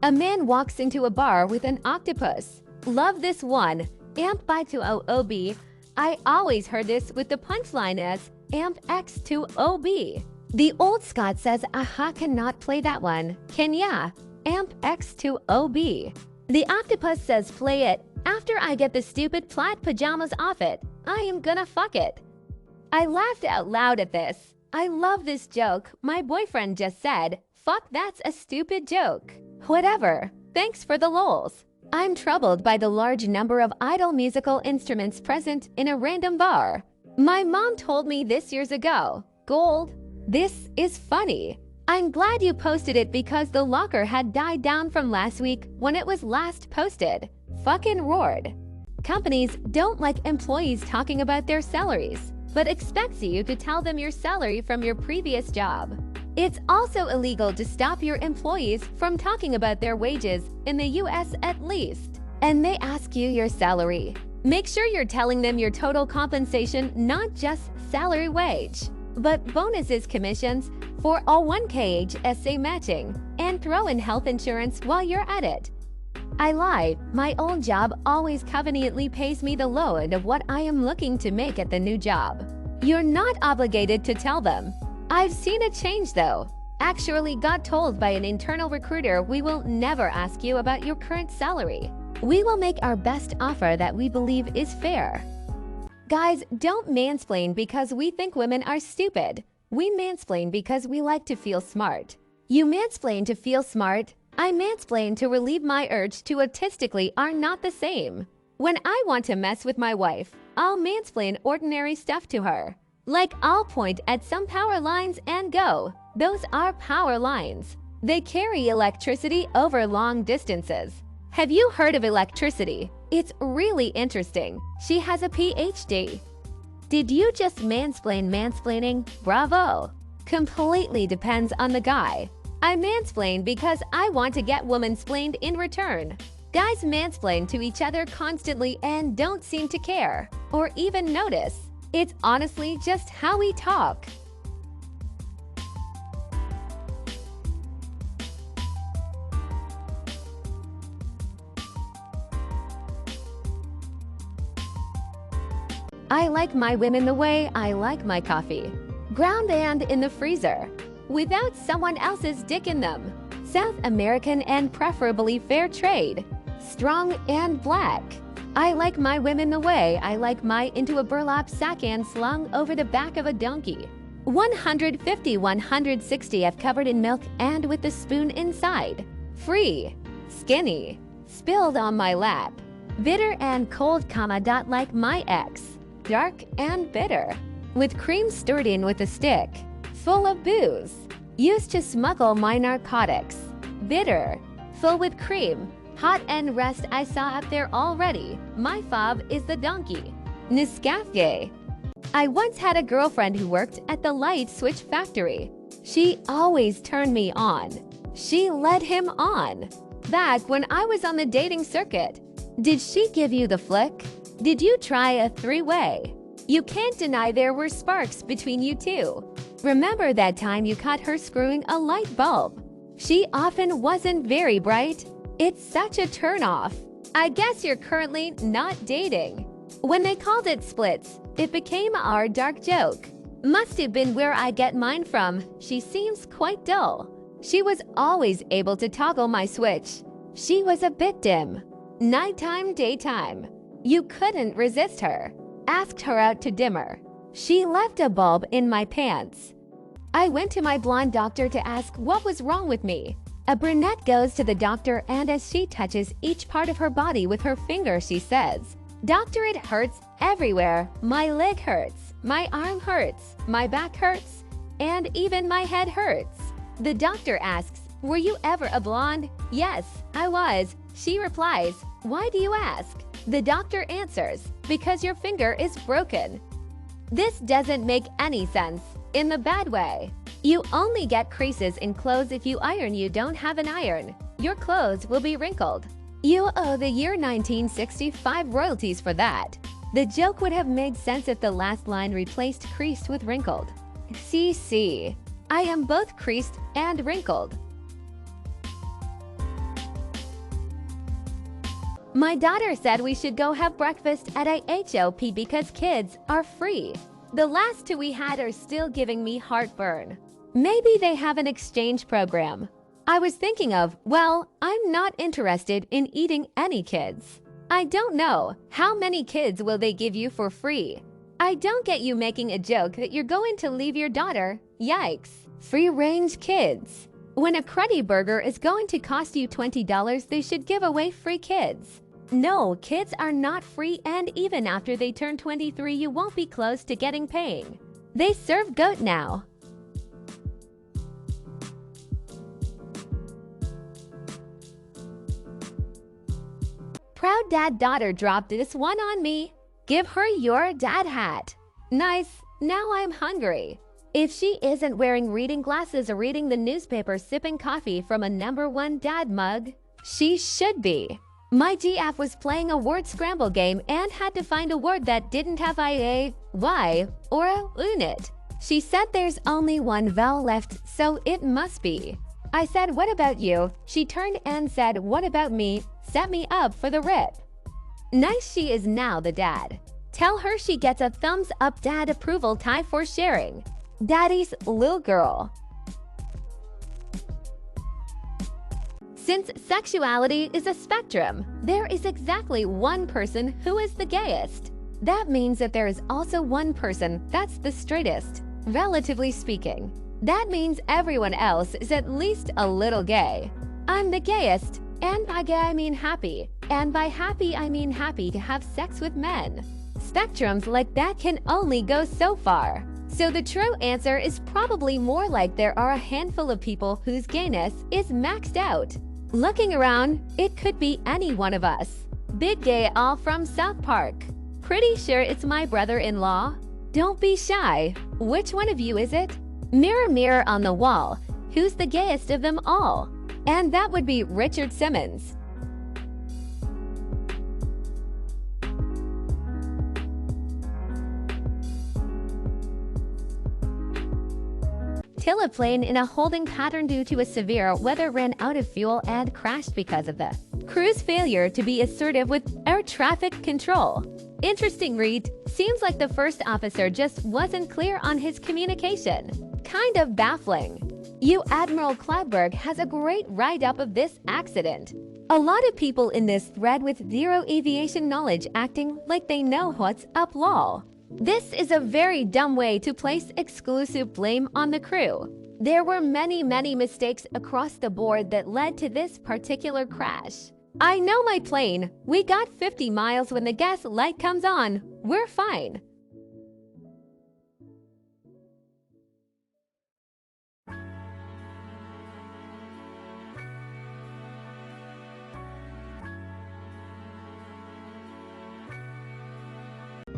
A man walks into a bar with an octopus. Love this one. Amp by to OOB. I always heard this with the punchline as Amp X to OB. The old Scot says, aha, cannot play that one. Can ya? Amp X to OB. The octopus says, play it. After I get the stupid plaid pajamas off it, I am gonna fuck it. I laughed out loud at this. I love this joke. My boyfriend just said, fuck, that's a stupid joke. Whatever. Thanks for the lols. I'm troubled by the large number of idle musical instruments present in a random bar. My mom told me this years ago. Gold. This is funny. I'm glad you posted it because the locker had died down from last week when it was last posted. Fucking roared. Companies don't like employees talking about their salaries, but expects you to tell them your salary from your previous job. It's also illegal to stop your employees from talking about their wages in the US at least. And they ask you your salary. Make sure you're telling them your total compensation, not just salary wage, but bonuses, commissions, 401k HSA matching, and throw in health insurance while you're at it. I lied. My old job always conveniently pays me the low end of what I am looking to make at the new job. You're not obligated to tell them. I've seen a change though. Actually got told by an internal recruiter we will never ask you about your current salary. We will make our best offer that we believe is fair. Guys, don't mansplain because we think women are stupid. We mansplain because we like to feel smart. You mansplain to feel smart. I mansplain to relieve my urge to autistically are not the same. When I want to mess with my wife, I'll mansplain ordinary stuff to her. Like I'll point at some power lines and go, those are power lines. They carry electricity over long distances. Have you heard of electricity? It's really interesting. She has a PhD. Did you just mansplain mansplaining? Bravo! Completely depends on the guy. I mansplain because I want to get womansplained in return. Guys mansplain to each other constantly and don't seem to care or even notice. It's honestly just how we talk. I like my women the way I like my coffee. Ground and in the freezer, without someone else's dick in them. South American and preferably fair trade. Strong and black. I like my women the way I like my into a burlap sack and slung over the back of a donkey. 150-160 F covered in milk and with the spoon inside. Free. Skinny. Spilled on my lap. Bitter and cold, like my ex. Dark and bitter. With cream stirred in with a stick. Full of booze. Used to smuggle my narcotics. Bitter. Full with cream. Hot and rest I saw up there already. My fob is the donkey. Nescafe. I once had a girlfriend who worked at the light switch factory. She always turned me on. She led him on. Back when I was on the dating circuit. Did she give you the flick? Did you try a three-way? You can't deny there were sparks between you two. Remember that time you caught her screwing a light bulb? She often wasn't very bright. It's such a turn-off. I guess you're currently not dating. When they called it splits, it became our dark joke. Must have been where I get mine from. She seems quite dull. She was always able to toggle my switch. She was a bit dim. Nighttime, daytime. You couldn't resist her. Asked her out to dimmer. She left a bulb in my pants. I went to my blonde doctor to ask what was wrong with me. A brunette goes to the doctor and as she touches each part of her body with her finger, she says, "Doctor, it hurts everywhere. My leg hurts, my arm hurts, my back hurts, and even my head hurts." The doctor asks, "Were you ever a blonde?" "Yes, I was." She replies, "Why do you ask?" The doctor answers, "Because your finger is broken." This doesn't make any sense, in the bad way. You only get creases in clothes if you iron. You don't have an iron. Your clothes will be wrinkled. You owe the year 1965 royalties for that. The joke would have made sense if the last line replaced creased with wrinkled. CC. I am both creased and wrinkled. My daughter said we should go have breakfast at IHOP because kids are free. The last two we had are still giving me heartburn. Maybe they have an exchange program. I was thinking of, well, I'm not interested in eating any kids. I don't know. How many kids will they give you for free? I don't get you making a joke that you're going to leave your daughter. Yikes. Free-range kids. When a cruddy burger is going to cost you $20, they should give away free kids. No, kids are not free, and even after they turn 23, you won't be close to getting paying. They serve goat now. Proud dad-daughter dropped this one on me. Give her your dad hat. Nice. Now I'm hungry. If she isn't wearing reading glasses or reading the newspaper sipping coffee from a #1 dad mug, she should be. My GF was playing a word scramble game and had to find a word that didn't have I, Y, or a in it. She said there's only one vowel left, so it must be. I said, what about you? She turned and said, what about me? Set me up for the rip. Nice, she is now the dad. Tell her she gets a thumbs up dad approval tie for sharing. Daddy's little girl. Since sexuality is a spectrum, there is exactly one person who is the gayest. That means that there is also one person that's the straightest, relatively speaking. That means everyone else is at least a little gay. I'm the gayest, and by gay I mean happy, and by happy I mean happy to have sex with men. Spectrums like that can only go so far. So the true answer is probably more like there are a handful of people whose gayness is maxed out. Looking around, it could be any one of us. Big Gay all from South Park. Pretty sure it's my brother-in-law. Don't be shy. Which one of you is it? Mirror, mirror on the wall, who's the gayest of them all? And that would be Richard Simmons. Till a plane in a holding pattern due to a severe weather ran out of fuel and crashed because of the crew's failure to be assertive with air traffic control. Interesting read. Seems like the first officer just wasn't clear on his communication. Kind of baffling. You Admiral Cloudberg has a great write-up of this accident. A lot of people in this thread with zero aviation knowledge acting like they know what's up lol. This is a very dumb way to place exclusive blame on the crew. There were many mistakes across the board that led to this particular crash. I know my plane. We got 50 miles when the gas light comes on. We're fine.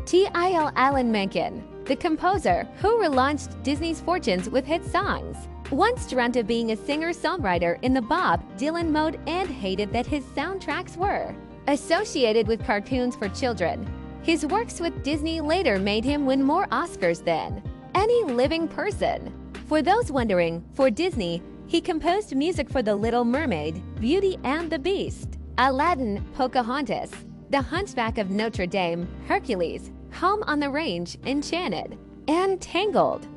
T.I.L. Alan Menken, the composer who relaunched Disney's fortunes with hit songs, once dreamt of being a singer-songwriter in the Bob Dylan mode and hated that his soundtracks were associated with cartoons for children. His works with Disney later made him win more Oscars than any living person. For those wondering, for Disney, he composed music for The Little Mermaid, Beauty and the Beast, Aladdin, Pocahontas, The Hunchback of Notre Dame, Hercules, Home on the Range, Enchanted, and Tangled.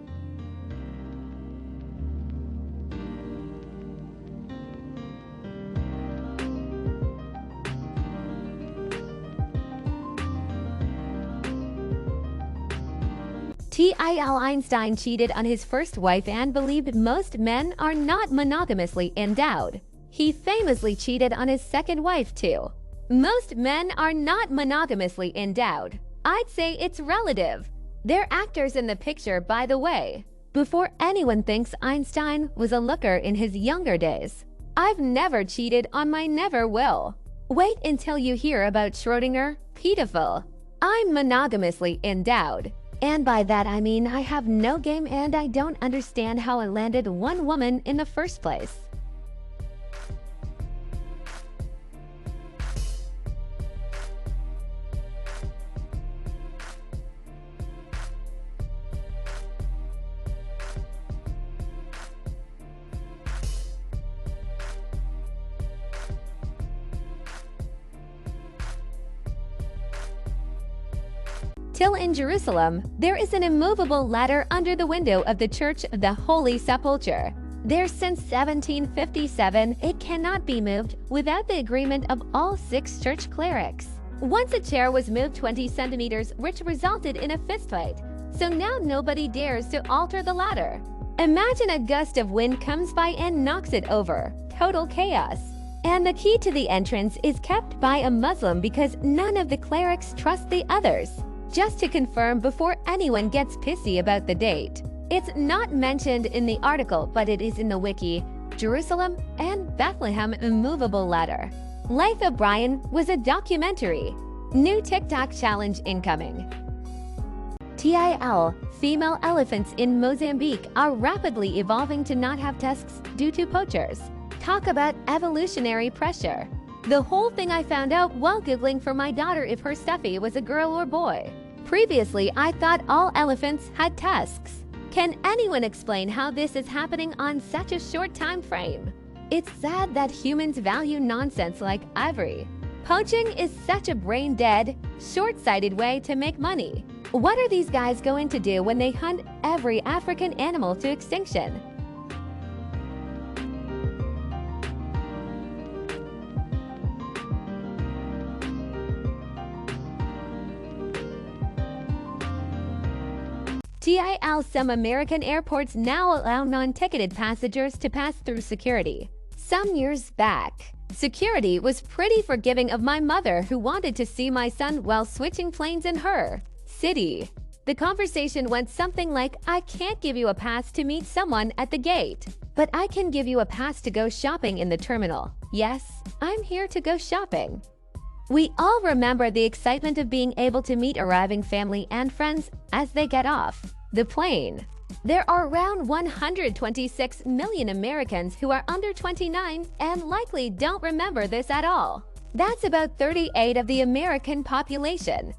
T.I.L. Einstein cheated on his first wife and believed most men are not monogamously endowed. He famously cheated on his second wife too. Most men are not monogamously endowed. I'd say it's relative. They're actors in the picture, by the way. Before anyone thinks Einstein was a looker in his younger days. I've never cheated on my never will. Wait until you hear about Schrödinger, pedophile. I'm monogamously endowed. And by that I mean I have no game and I don't understand how I landed one woman in the first place. Till in Jerusalem, there is an immovable ladder under the window of the Church of the Holy Sepulchre. There since 1757, it cannot be moved without the agreement of all 6 church clerics. Once a chair was moved 20 centimeters, which resulted in a fistfight, so now nobody dares to alter the ladder. Imagine a gust of wind comes by and knocks it over. Total chaos. And the key to the entrance is kept by a Muslim because none of the clerics trust the others. Just to confirm before anyone gets pissy about the date. It's not mentioned in the article, but it is in the wiki. Jerusalem and Bethlehem immovable ladder. Life of Brian was a documentary. New TikTok challenge incoming. TIL, female elephants in Mozambique are rapidly evolving to not have tusks due to poachers. Talk about evolutionary pressure. The whole thing I found out while Googling for my daughter if her stuffy was a girl or boy. Previously, I thought all elephants had tusks. Can anyone explain how this is happening on such a short time frame? It's sad that humans value nonsense like ivory. Poaching is such a brain-dead, short-sighted way to make money. What are these guys going to do when they hunt every African animal to extinction? TIL, some American airports now allow non-ticketed passengers to pass through security. Some years back, security was pretty forgiving of my mother who wanted to see my son while switching planes in her city. The conversation went something like, I can't give you a pass to meet someone at the gate, but I can give you a pass to go shopping in the terminal. Yes, I'm here to go shopping. We all remember the excitement of being able to meet arriving family and friends as they get off the plane. There are around 126 million Americans who are under 29 and likely don't remember this at all. That's about 38% of the American population.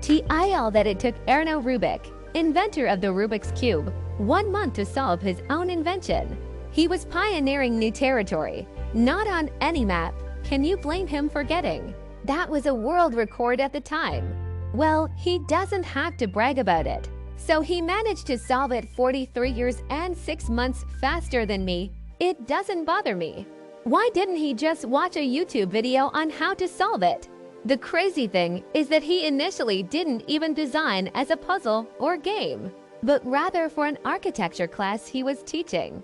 TIL that it took Erno Rubik, inventor of the Rubik's Cube, 1 month to solve his own invention. He was pioneering new territory, not on any map. Can you blame him for getting? That was a world record at the time. Well, he doesn't have to brag about it. So he managed to solve it 43 years and 6 months faster than me. It doesn't bother me. Why didn't he just watch a YouTube video on how to solve it? The crazy thing is that he initially didn't even design as a puzzle or game, but rather for an architecture class he was teaching.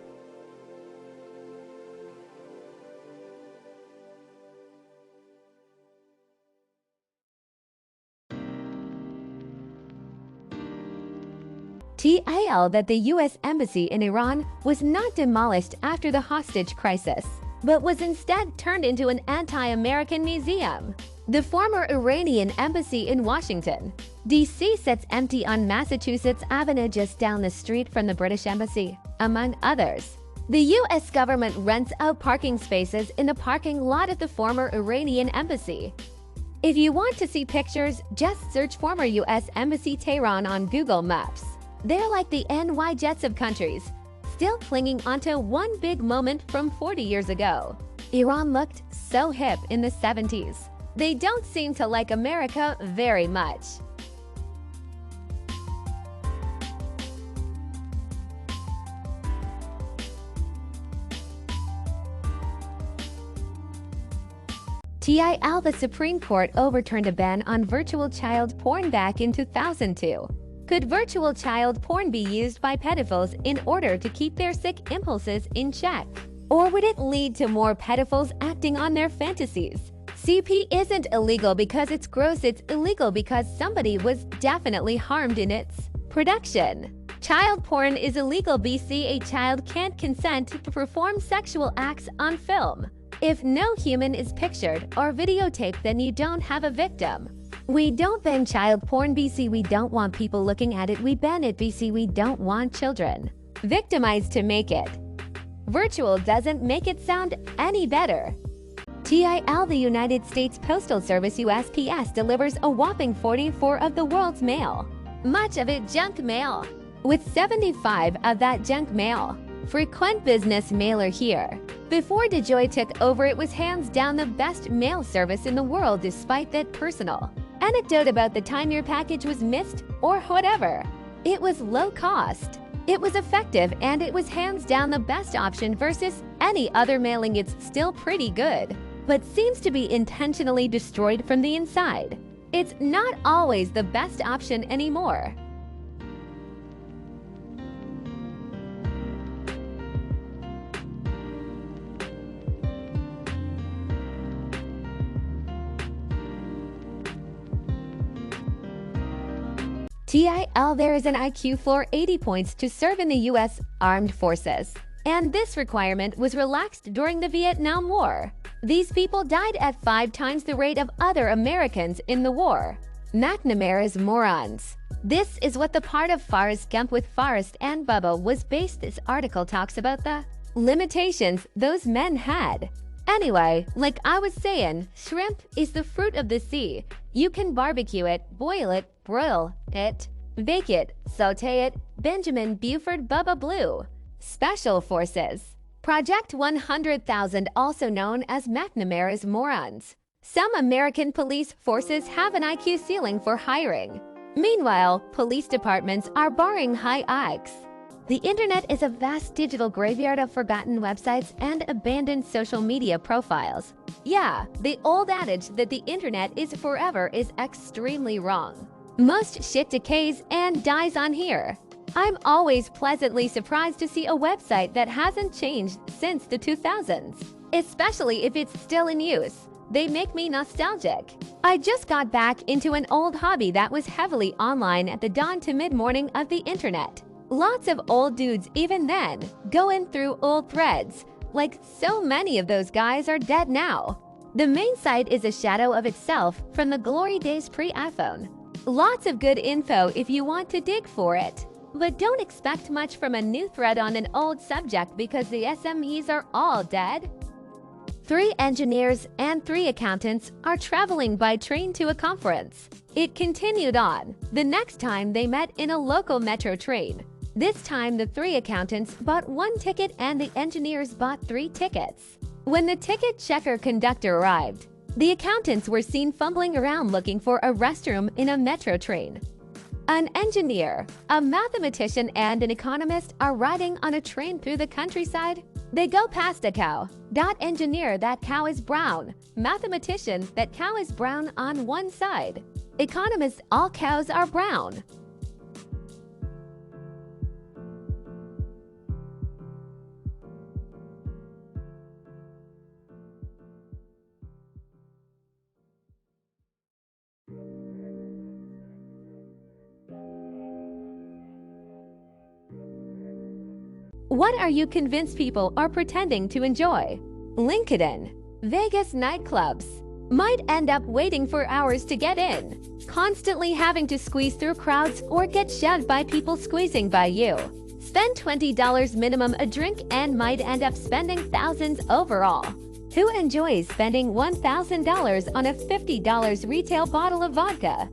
TIL that the U.S. Embassy in Iran was not demolished after the hostage crisis, but was instead turned into an anti-American museum. The former Iranian embassy in Washington, D.C. sits empty on Massachusetts Avenue just down the street from the British Embassy, among others. The U.S. government rents out parking spaces in the parking lot at the former Iranian embassy. If you want to see pictures, just search former U.S. Embassy Tehran on Google Maps. They're like the NY Jets of countries, still clinging onto one big moment from 40 years ago. Iran looked so hip in the 70s. They don't seem to like America very much. TIL the Supreme Court overturned a ban on virtual child porn back in 2002. Could virtual child porn be used by pedophiles in order to keep their sick impulses in check? Or would it lead to more pedophiles acting on their fantasies? CP isn't illegal because it's gross, it's illegal because somebody was definitely harmed in its production. Child porn is illegal BC. A child can't consent to perform sexual acts on film. If no human is pictured or videotaped, then you don't have a victim. We don't ban child porn BC. We don't want people looking at it. We ban it BC. We don't want children victimized to make it. Virtual doesn't make it sound any better. TIL the United States Postal Service USPS delivers a whopping 44% of the world's mail. Much of it junk mail. with 75 of that junk mail. Frequent business mailer here. Before DeJoy took over, it was hands down the best mail service in the world despite that personal anecdote about the time your package was missed or whatever. It was low cost. It was effective, and it was hands down the best option versus any other mailing. It's still pretty good, but seems to be intentionally destroyed from the inside. It's not always the best option anymore. TIL, there is an IQ floor 80 points to serve in the U.S. Armed Forces, and this requirement was relaxed during the Vietnam War. These people died at 5 times the rate of other Americans in the war. McNamara's morons. This is what the part of Forrest Gump with Forrest and Bubba was based. This article talks about the limitations those men had. Anyway, like I was saying, shrimp is the fruit of the sea. You can barbecue it, boil it, broil it, bake it, saute it. Benjamin Buford Bubba Blue. Special Forces. Project 100,000, also known as McNamara's morons. Some American police forces have an IQ ceiling for hiring. Meanwhile, police departments are barring high IQs. The internet is a vast digital graveyard of forgotten websites and abandoned social media profiles. Yeah, the old adage that the internet is forever is extremely wrong. Most shit decays and dies on here. I'm always pleasantly surprised to see a website that hasn't changed since the 2000s, especially if it's still in use. They make me nostalgic. I just got back into an old hobby that was heavily online at the dawn to mid-morning of the internet. Lots of old dudes even then, going through old threads. Like so many of those guys are dead now. The main site is a shadow of itself from the glory days pre-iPhone. Lots of good info if you want to dig for it. But don't expect much from a new thread on an old subject because the SMEs are all dead. 3 engineers and 3 accountants are traveling by train to a conference. It continued on, the next time they met in a local metro train. This time the 3 accountants bought 1 ticket and the engineers bought 3 tickets. When the ticket checker conductor arrived, the accountants were seen fumbling around looking for a restroom in a metro train. An engineer, a mathematician, and an economist are riding on a train through the countryside. They go past a cow. Engineer, that cow is brown. Mathematician, that cow is brown on one side. Economist, all cows are brown. What are you convinced people are pretending to enjoy? LinkedIn. Vegas nightclubs. Might end up waiting for hours to get in. Constantly having to squeeze through crowds or get shoved by people squeezing by you. Spend $20 minimum a drink and might end up spending thousands overall. Who enjoys spending $1,000 on a $50 retail bottle of vodka?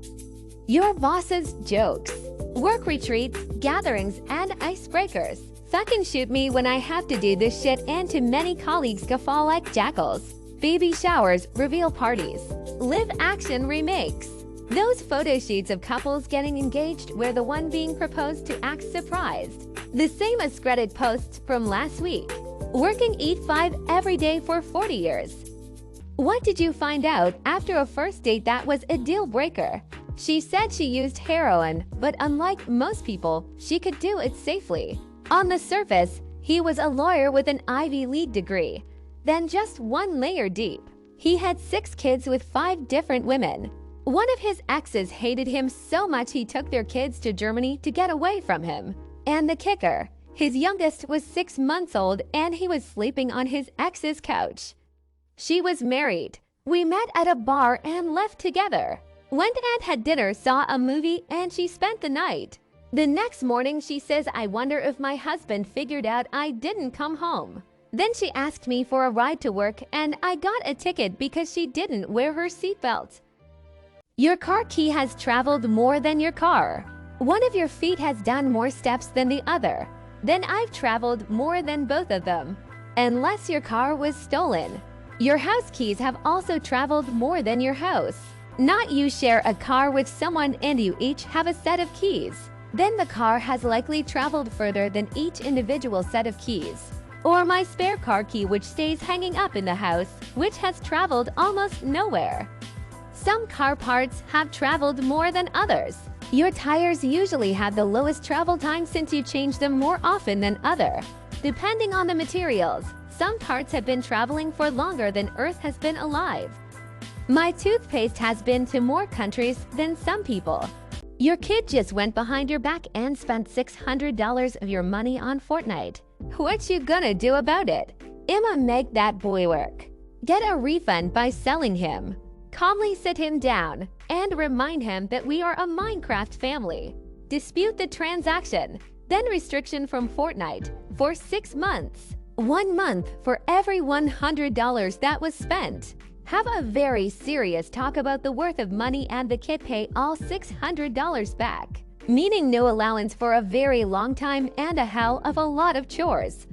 Your boss's jokes. Work retreats, gatherings, and icebreakers. Fucking shoot me when I have to do this shit, and to many colleagues guffaw like jackals. Baby showers, reveal parties. Live action remakes. Those photo shoots of couples getting engaged where the one being proposed to acts surprised. The same as Reddit posts from last week. Working Eat 5 every day for 40 years. What did you find out after a first date that was a deal breaker? She said she used heroin, but unlike most people, she could do it safely. On the surface, he was a lawyer with an Ivy League degree. Then just 1 layer deep, he had 6 kids with 5 different women. One of his exes hated him so much he took their kids to Germany to get away from him. And the kicker, his youngest was 6 months old and he was sleeping on his ex's couch. She was married. We met at a bar and left together. Went and had dinner, saw a movie, and she spent the night. The next morning she says, I wonder if my husband figured out I didn't come home. Then she asked me for a ride to work and I got a ticket because she didn't wear her seatbelt. Your car key has traveled more than your car. One of your feet has done more steps than the other. Then I've traveled more than both of them. Unless your car was stolen. Your house keys have also traveled more than your house. Not you share a car with someone and you each have a set of keys. Then the car has likely traveled further than each individual set of keys. Or my spare car key which stays hanging up in the house, which has traveled almost nowhere. Some car parts have traveled more than others. Your tires usually have the lowest travel time since you change them more often than other. Depending on the materials, some parts have been traveling for longer than Earth has been alive. My toothpaste has been to more countries than some people. Your kid just went behind your back and spent $600 of your money on Fortnite. What you gonna do about it? I'ma make that boy work. Get a refund by selling him. Calmly sit him down and remind him that we are a Minecraft family. Dispute the transaction, then restriction from Fortnite for 6 months. 1 month for every $100 that was spent. Have a very serious talk about the worth of money and the kid pay all $600 back. Meaning no allowance for a very long time and a hell of a lot of chores.